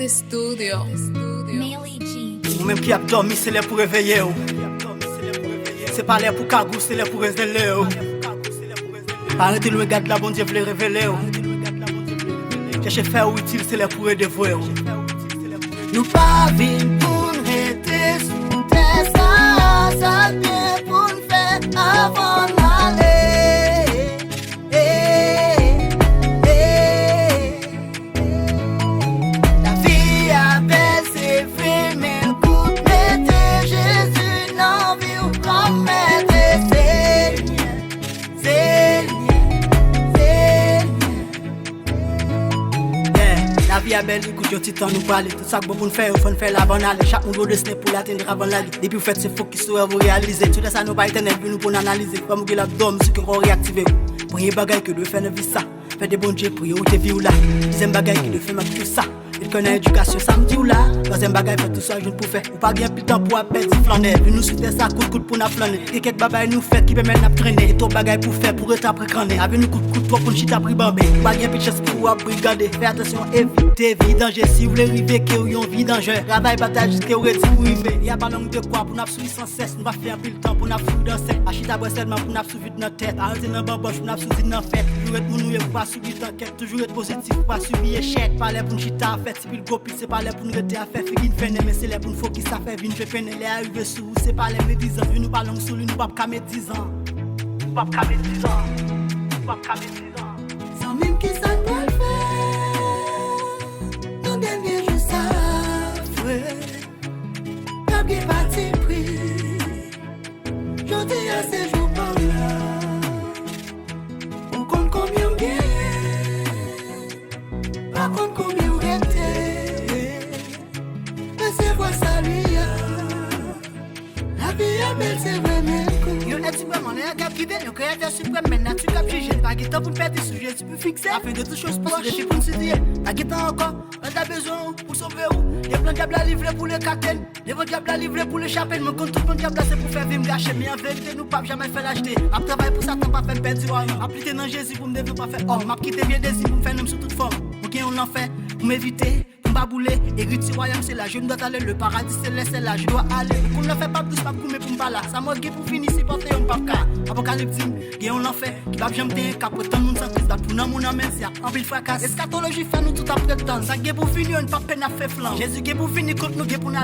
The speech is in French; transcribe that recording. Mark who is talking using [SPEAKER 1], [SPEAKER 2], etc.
[SPEAKER 1] Este Studio.
[SPEAKER 2] Ou même qui a dormi, c'est là pour réveiller. C'est pas là pour cagou, c'est là pour révéler. Arrêtez le regard de la bon Dieu, voulez révéler. Cherchez faire utile, c'est là pour dévouer. Nous pas vivre pour nous rester sous terre, ça vient pour nous faire avant d'aller. La vie a belle, c'est vrai, mais le coup de mettre Jésus dans la vie ou comme mettre la vie est belle, écoute, yo titan nous parler. Tout ça que bon pour nous faire, il faut nous faire la bonne allée. Chaque monde destiné pour l'atteindre avant la vie. Depuis vous faites ce faut qu'il soit vous réaliser. Tout ça nous pas éternel, puis nous pour nous analyser. Comme vous l'abdomen, ce qu'on réactiver. Pour y bagaille que de faire une vie ça. Faire des bons dieux pour y ou te vie là. Deuxième bagaille qui de faire tout ça. Il connaît l'éducation, ça me dit ou là. Troisième bagaille, fait tout ça, je ne peux faire. Ou pas bien plus de temps pour appeler, si flaner. Puis nous souhaiter ça, coup de coude pour nous flaner. Et quelques bagailles nous fait qui permet de traîner. Et trop bagaille pour faire, pour être après craner. Avec nous coup de coude, trop pour nous chita pris bambé. Pas bien plus de chance pour brigader. Fais attention, évitez, vie danger. Si vous voulez arriver, que vous avez vie danger. Travail, bataille, jusqu'à où est-ce que vous arrivez. Y a pas langue de quoi pour nous sourire sans cesse. Nous va faire un peu le temps pour nous fouiller dans cette. Achita bois seulement pour nous sourire dans notre tête. Arrêtez dans le bamboche pour nous sourire dans la fête. Toujours être mon nouille pour pas subir d'enquête. Toujours être positif pour pas subir échec. Parler pour nous chita en fait. Si le go c'est pas là pour nous rester à faire figure de mais c'est là pour nous faut qui ça fait vine fait peine les arriver sous c'est pas les 10 ans nous parlons sous lui nous pas camer 10 ans nous pas camer 10 ans nous pas camer 10 ans sans même qui ça peut le faire dans dernier jour ça frère pas bien parti pris je dis à ces jours par là on compte combien bien pas compte combien la vie est belle, c'est vraiment cool. Yo, est-tu vraiment un gars privé, le créateur suprême, maintenant tu capes jugé. Pas de temps pour perdre des sujets, tu peux fixer. Afin de toutes choses proches, je suis pour nous dire. Pas de temps encore, on a besoin pour sauver où. Les plans diable à livrer pour les cartels, les vents diable à livrer pour les chapelles. Mon compte tout le diable c'est pour faire vivre gâcher. Mais en vérité, nous pas jamais fait l'acheter. Après travail pour Satan, pas faire perdre du royaume. Appliquer dans Jésus pour me développer, pas faire or. M'a quitté vieux désir pour me faire un homme sous toute forme. Ok, on l'en fait pour m'éviter. Pas bouler, héritier royaume c'est là, je dois aller, le paradis c'est là, je dois aller. Qu'on ne fait pas plus, pas pour me pas là. Ça m'a dit pour finir, c'est porter un papa. Apocalyptique, et on l'en fait, qui va jamais tenir, qu'à prétendre, nous sans crise, pour nous, mon amène, c'est en pile fracas. Eschatologie fait nous tout après temps. Ça qui est pour finir, on pas peine à faire flanc. Jésus qui est pour finir, contre nous, qui est pour nous.